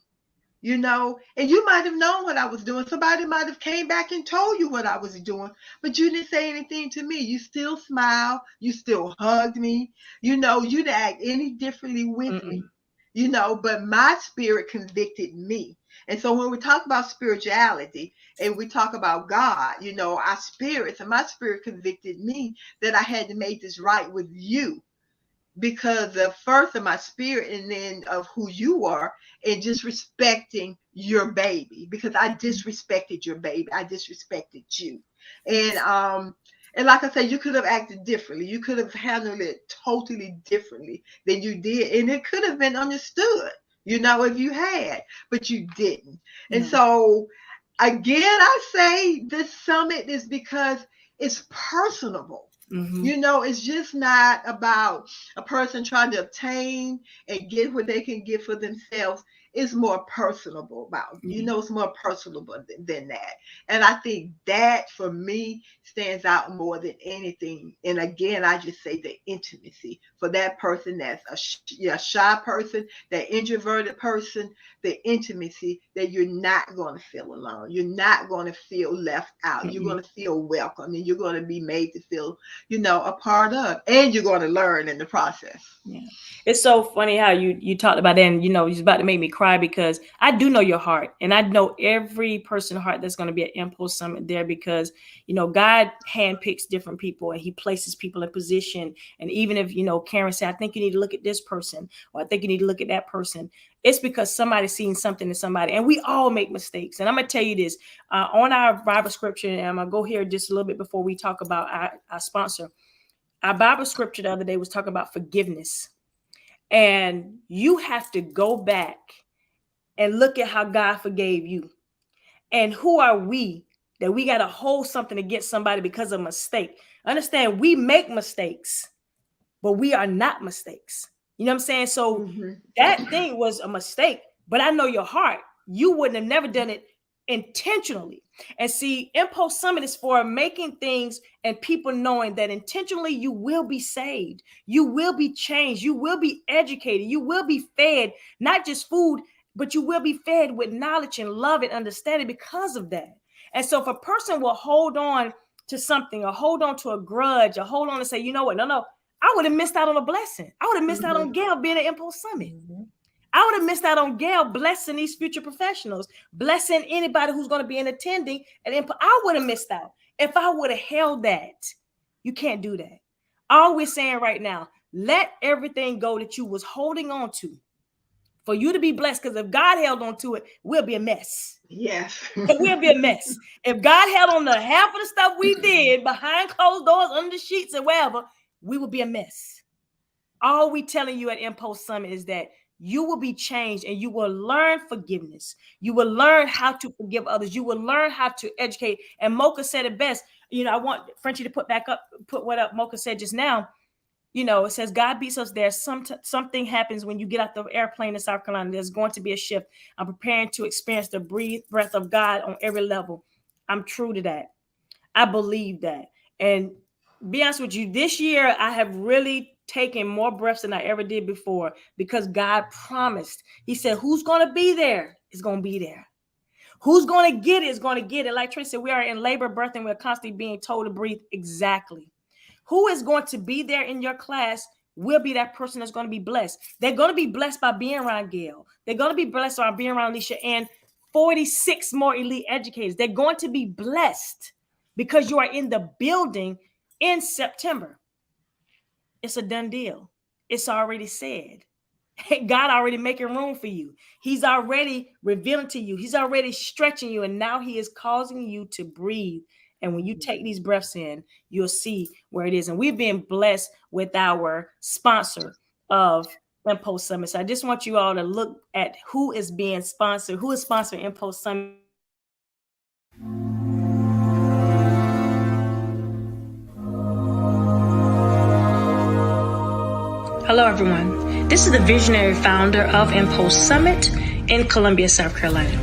you know, and you might have known what I was doing. Somebody might have came back and told you what I was doing, but you didn't say anything to me. You still smiled, you still hugged me, you know, you didn't act any differently with Mm-mm. me, you know, but my spirit convicted me. And so when we talk about spirituality and we talk about God, you know, our spirits, and my spirit convicted me that I had to make this right with you, because of first of my spirit and then of who you are, and just respecting your baby, because I disrespected your baby. I disrespected you. And Yes. and like I said, you could have acted differently. You could have handled it totally differently than you did. And it could have been understood, you know, if you had, but you didn't. And No. so again, I say this summit is because it's personable. Mhm. You know, it's just not about a person trying to obtain and get what they can get for themselves. It's more personable about, you Yeah. know, it's more personable than that. And I think that for me stands out more than anything. And again, I just say the intimacy for that person that's a shy person, that introverted person, the intimacy that you're not going to feel alone. You're not going to feel left out. You're Mm-mm. going to feel welcome, and you're going to be made to feel, you know, a part of, and you're going to learn in the process. Yeah. It's so funny how you talked about that, and you know, you're about to make me cry because I do know your heart, and I know every person's heart that's going to be at Impulse Summit there, because you know God handpicks different people and He places people in position. And even if you know Karen said, I think you need to look at this person, or I think you need to look at that person, it's because somebody's seen something in somebody, and we all make mistakes. And I'm gonna tell you this on our Bible scripture, and I'm gonna go here just a little bit before we talk about our sponsor. Our Bible scripture the other day was talking about forgiveness. And you have to go back and look at how God forgave you. And who are we that we got to hold something against somebody because of a mistake? Understand, we make mistakes, but we are not mistakes. You know what I'm saying? So Mm-hmm. that thing was a mistake, but I know your heart. You wouldn't have never done it intentionally. And see, Impulse Summit is for making things and people knowing that intentionally you will be saved, you will be changed, you will be educated, you will be fed, not just food, but you will be fed with knowledge and love and understanding because of that. And so if a person will hold on to something, or hold on to a grudge, or hold on and say, you know what, no, I would have missed out on a blessing. I would have missed out Mm-hmm. on Gail being at Impulse Summit. Mm-hmm. I would have missed out on Gail blessing these future professionals, blessing anybody who's going to be in attending. And I would have missed out if I would have held that. You can't do that. All we're saying right now, let everything go that you was holding on to for you to be blessed. Because if God held on to it, we'll be a mess. Yes. We'll be a mess. If God held on to half of the stuff we did behind closed doors, under the sheets, and wherever, we would be a mess. All we telling you at Impulse Summit is that you will be changed, and you will learn forgiveness. You will learn how to forgive others. You will learn how to educate. And Mocha said it best. You know, I want Frenchie to put what up Mocha said just now. You know, it says God beats us there. Something happens when you get out the airplane in South Carolina. There's going to be a shift. I'm preparing to experience the breath of God on every level. I'm true to that. I believe that. And be honest with you, this year I have really taken more breaths than I ever did before, because God promised. He said, who's going to be there is going to be there. Who's going to get it is going to get it. Like Tracy said, we are in labor, birth, and we're constantly being told to breathe. Exactly. Who is going to be there in your class will be that person that's going to be blessed. They're going to be blessed by being around Gail. They're going to be blessed by being around Alicia and 46 more elite educators. They're going to be blessed because you are in the building in September. It's a done deal. It's already said. God already making room for you. He's already revealing to you. He's already stretching you. And now he is causing you to breathe. And when you take these breaths in, you'll see where it is. And we've been blessed with our sponsor of Mpulse Summit. So I just want you all to look at who is being sponsored, who is sponsoring Mpulse Summit. Hello, everyone. This is the visionary founder of Mpulse Summit in Columbia, South Carolina.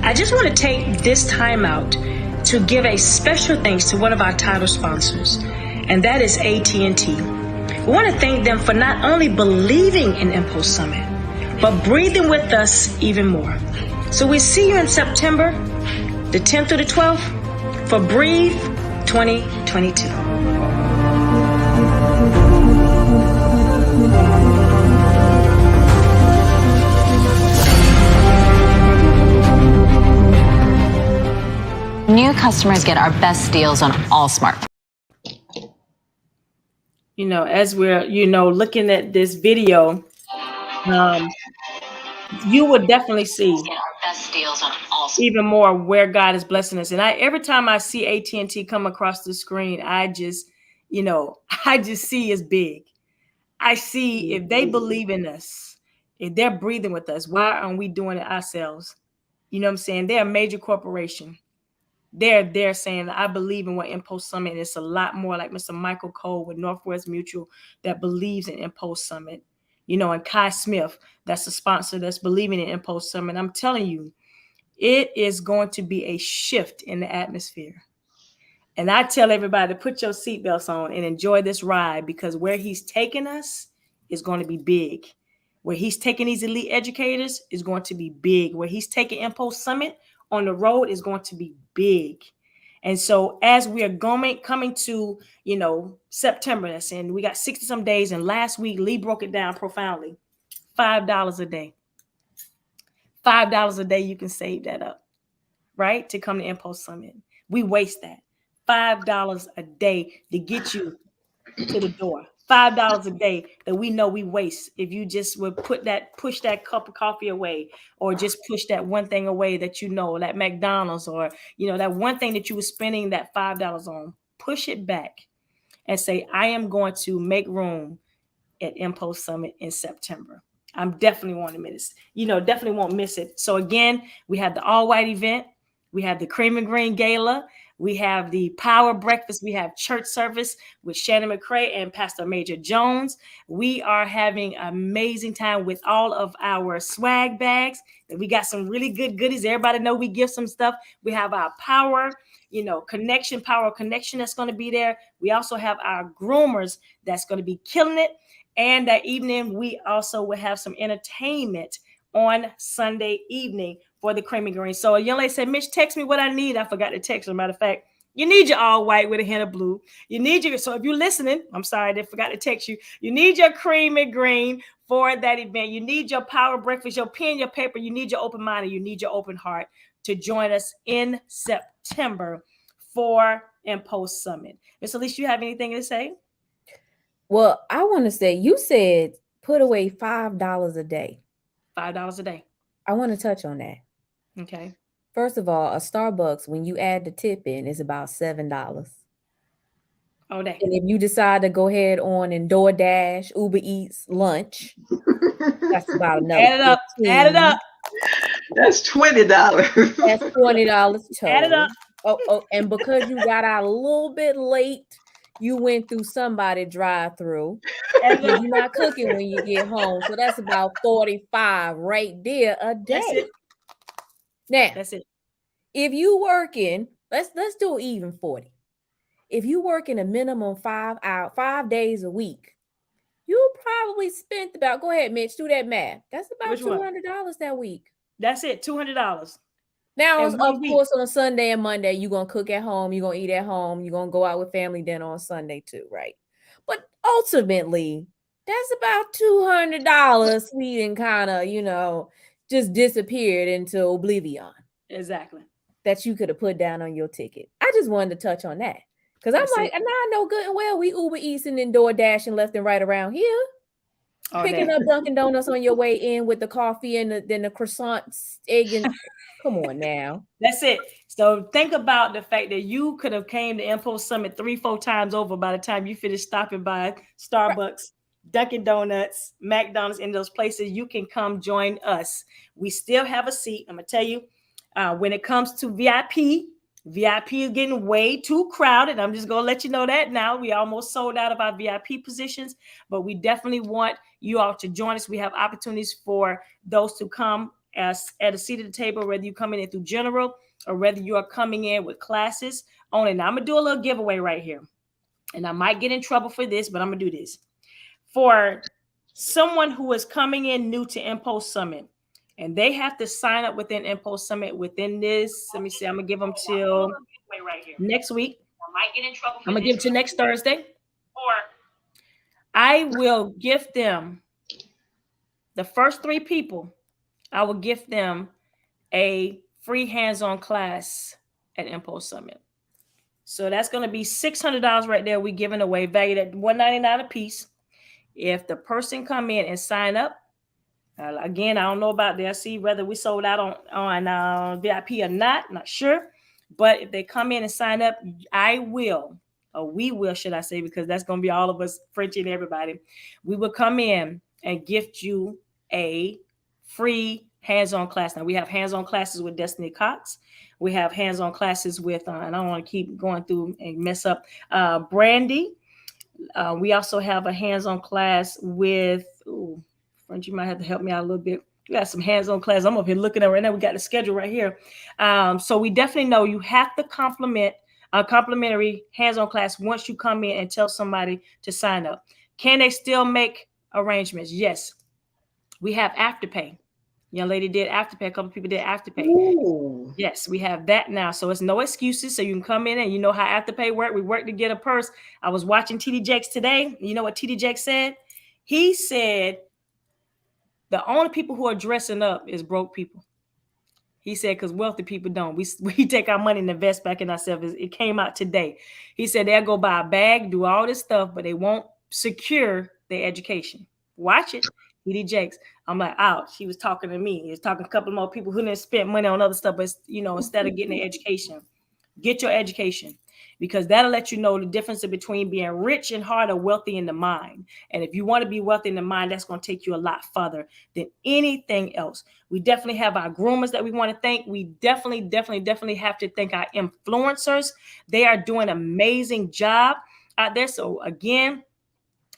I just want to take this time out to give a special thanks to one of our title sponsors, and that is AT&T. We want to thank them for not only believing in Mpulse Summit, but breathing with us even more. So we see you in September, the 10th through the 12th, for Breathe 2022. New customers get our best deals on all smartphones. You know, as we're, looking at this video, you would definitely see even more where God is blessing us. And every time I see AT&T come across the screen, I just see it's big. I see if they believe in us, if they're breathing with us, why aren't we doing it ourselves? You know what I'm saying? They're a major corporation. They're saying, I believe in what Mpulse Summit is. It's a lot more like Mr. Michael Cole with Northwest Mutual that believes in Mpulse Summit. And Kai Smith, that's the sponsor that's believing in Mpulse Summit. I'm telling you, it is going to be a shift in the atmosphere. And I tell everybody to put your seatbelts on and enjoy this ride, because where he's taking us is going to be big. Where he's taking these elite educators is going to be big. Where he's taking Mpulse Summit on the road is going to be big. And so as we are coming to, September, that's in, we got 60 some days. And last week, Lee broke it down profoundly. $5 a day. $5 a day, you can save that up, right? To come to Mpulse Summit. We waste that. $5 a day to get you to the door. $5 a day that we know we waste if you just would push that cup of coffee away, or just push that one thing away that that McDonald's, or that one thing that you were spending that $5 on. Push it back and say, I am going to make room at Mpulse Summit in September. I'm definitely want to miss, definitely won't miss it. So again, we have the all white event, we have the cream and green gala, we have the power breakfast. We have church service with Shannon McCray and Pastor Major Jones. We are having an amazing time with all of our swag bags. And we got some really good goodies. Everybody know we give some stuff. We have our power connection that's going to be there. We also have our groomers that's going to be killing it. And that evening, we also will have some entertainment on Sunday evening for the cream and green. So a young lady said, Mitch, text me what I need. I forgot to text her. As a matter of fact, you need your all white with a hint of blue. So if you're listening, I'm sorry, I forgot to text you. You need your cream and green for that event. You need your power breakfast, your pen, your paper. You need your open mind, and you need your open heart to join us in September for Mpulse Summit. Miss Alicia, you have anything to say? Well, I want to say, you said put away $5 a day. $5 a day. I want to touch on that. Okay. First of all, a Starbucks, when you add the tip in, is about $7 all day. And if you decide to go ahead on and DoorDash, Uber Eats, lunch, that's about another. Add it up. Add it up. That's $20. That's $20 total. Add it up. Oh, and because you got out a little bit late, you went through somebody drive-through. You're not cooking when you get home, so that's about $45 right there a day. That's it. Now, that's it. If you working, let's do even 40. If you working a minimum 5 days a week, you probably spent about, go ahead, Mitch, do that math. That's about $200 that week. That's it, $200. Now, of course, on a Sunday and Monday, you're going to cook at home, you're going to eat at home, you're going to go out with family dinner on Sunday too, right? But ultimately, that's about $200 sweet and kind of, just disappeared into oblivion. Exactly. That you could have put down on your ticket. I just wanted to touch on that. Because I'm like, and I know good and well we Uber Eats and then Door Dashing left and right around here. Picking up Dunkin' Donuts on your way in with the coffee and then the croissants, egg, and come on now. That's it. So think about the fact that you could have came to Impulse Summit 3-4 times over by the time you finished stopping by Starbucks, Dunkin' Donuts, McDonald's, in those places. You can come join us. We still have a seat. I'm gonna tell you, when it comes to VIP is getting way too crowded. I'm just gonna let you know that now. We almost sold out of our VIP positions, but we definitely want you all to join us. We have opportunities for those to come as at a seat at the table, whether you come in through general or whether you are coming in with classes on it. Now I'm gonna do a little giveaway right here, and I might get in trouble for this, but I'm gonna do this for someone who is coming in new to Impulse Summit, and they have to sign up within Impulse Summit within this. Let me see. I'm gonna give them till next week. I'm gonna give it to next Thursday. Or I will gift them the first 3 people. I will gift them a free hands-on class at Impulse Summit. So that's going to be $600 right there. We're giving away, valued at $199 a piece. If the person come in and sign up, again, I don't know about that. See whether we sold out on VIP or not sure. But if they come in and sign up, I will, or we will, should I say, because that's going to be all of us, Frenchie and everybody. We will come in and gift you a free hands-on class. Now we have hands-on classes with Destiny Cox. We have hands-on classes with, and I don't want to keep going through and mess up, Brandy. We also have a hands-on class with, French, you might have to help me out a little bit. We got some hands-on class. I'm up here looking at right now. We got the schedule right here. So we definitely know you have to compliment a complimentary hands-on class once you come in and tell somebody to sign up. Can they still make arrangements? Yes. We have Afterpay. Young lady did Afterpay. A couple people did Afterpay. Ooh. Yes, we have that now. So it's no excuses. So you can come in and you know how Afterpay work. We work to get a purse. I was watching TD Jakes today. You know what TD Jakes said? He said the only people who are dressing up is broke people. He said, because wealthy people don't. We take our money and invest back in ourselves. It came out today. He said they'll go buy a bag, do all this stuff, but they won't secure their education. Watch it. TD Jakes. I'm like, ouch. He was talking to me. He was talking to a couple more people who didn't spend money on other stuff, but instead of getting their education, get your education, because that'll let you know the difference between being rich in heart or wealthy in the mind. And if you want to be wealthy in the mind, that's going to take you a lot further than anything else. We definitely have our groomers that we want to thank. We definitely have to thank our influencers. They are doing an amazing job out there. So again,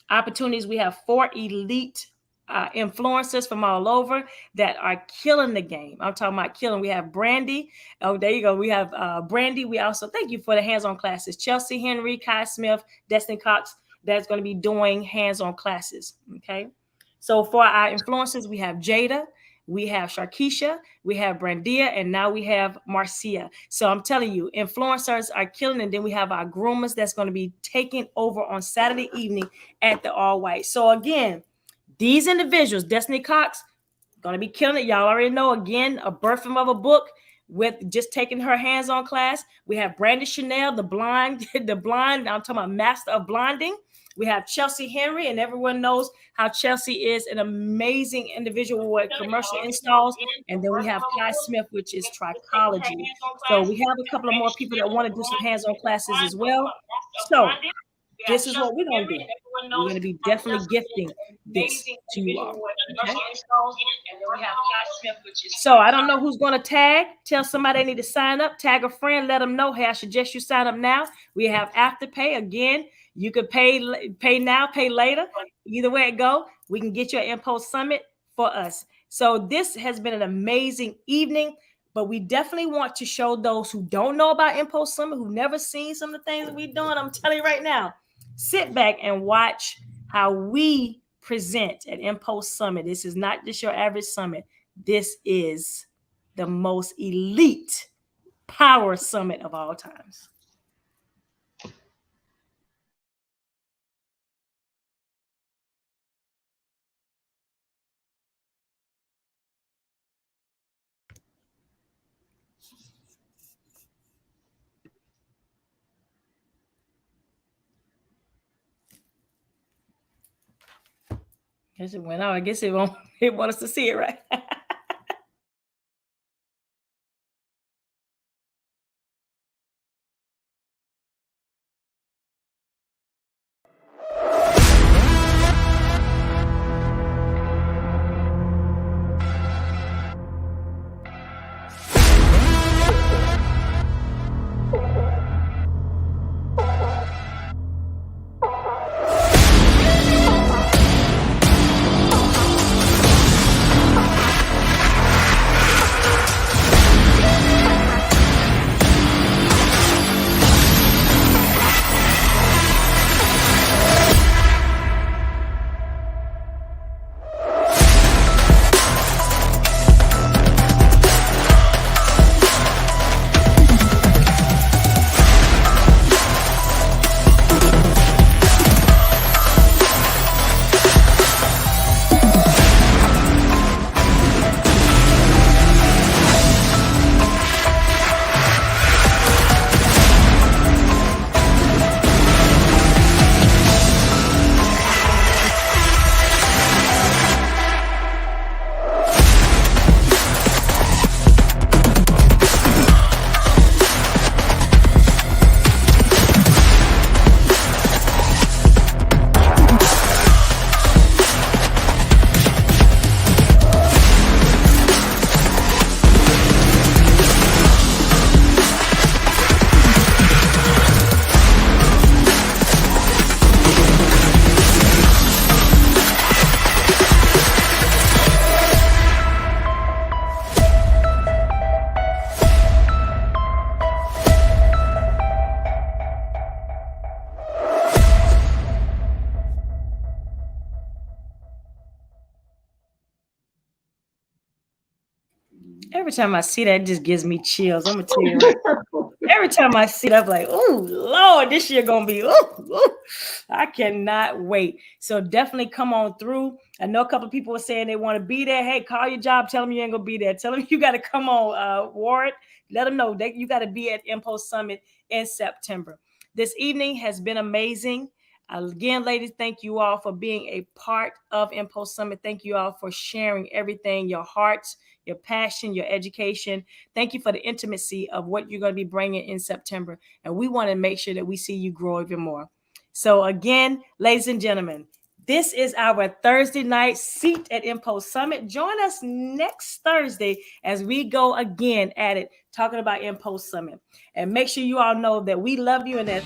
opportunities. We have 4 elite influencers from all over that are killing the game. I'm talking about killing. We have Brandy. Oh, there you go. We have Brandy. We also thank you for the hands-on classes. Chelsea Henry, Kai Smith, Destiny Cox. That's going to be doing hands-on classes. Okay. So for our influencers, we have Jada, we have Sharkeisha, we have Brandia, and now we have Marcia. So I'm telling you, influencers are killing. And then we have our groomers that's going to be taking over on Saturday evening at the All White. So again, these individuals, Destiny Cox, going to be killing it. Y'all already know, again, a birthing of a book with just taking her hands-on class. We have Brandy Chanel, the blind, I'm talking about master of blinding. We have Chelsea Henry, and everyone knows how Chelsea is an amazing individual with commercial installs. And then we have Kai Smith, which is trichology. So we have a couple of more people that want to do some hands-on classes as well. So this is what we're going to do. We're going to be definitely gifting this to you all. Okay? So I don't know who's going to tag. Tell somebody they need to sign up. Tag a friend. Let them know, hey, I suggest you sign up now. We have Afterpay. Again, you could pay now, pay later. Either way it go, we can get you an Impulse Summit for us. So this has been an amazing evening. But we definitely want to show those who don't know about Impulse Summit, who never seen some of the things that we're doing. I'm telling you right now, sit back and watch how we present at Mpulse Summit. This is not just your average summit. This is the most elite power summit of all times. Guess it went out. I guess it won't. It want us to see it, right? Every time I see that, it just gives me chills. I'm gonna tell you right. Every time I see it, I'm like, oh Lord, this year gonna be I cannot wait. So definitely come on through. I know a couple of people were saying they want to be there. Hey, call your job, tell them you ain't gonna be there. Tell them you got to come on, Ward. Let them know that you got to be at Mpulse Summit in September. This evening has been amazing. Again, ladies, thank you all for being a part of Mpulse Summit. Thank you all for sharing everything, your hearts, your passion, your education. Thank you for the intimacy of what you're going to be bringing in September. And we want to make sure that we see you grow even more. So again, ladies and gentlemen, this is our Thursday night seat at Mpulse Summit. Join us next Thursday as we go again at it, talking about Mpulse Summit. And make sure you all know that we love you and that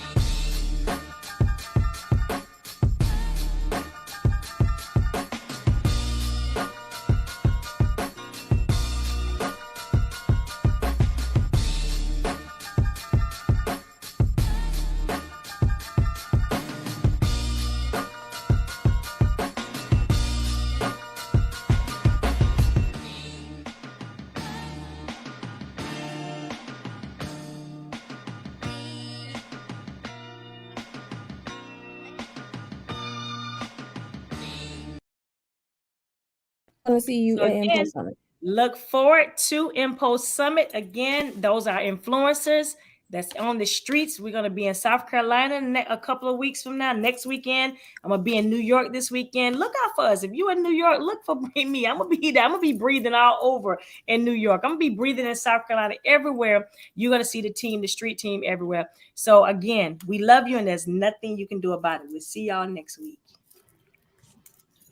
I'll see you at Mpulse Summit. Look forward to Mpulse Summit. Again, those are influencers that's on the streets. We're going to be in South Carolina a couple of weeks from now. Next weekend, I'm going to be in New York this weekend. Look out for us. If you're in New York, look for me. I'm going to be there. I'm going to be breathing all over in New York. I'm going to be breathing in South Carolina. Everywhere, you're going to see the team, the street team everywhere. So again, we love you and there's nothing you can do about it. We'll see y'all next week.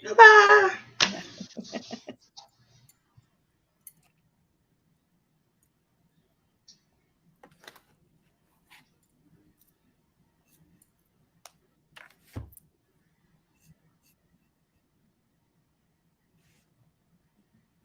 Goodbye.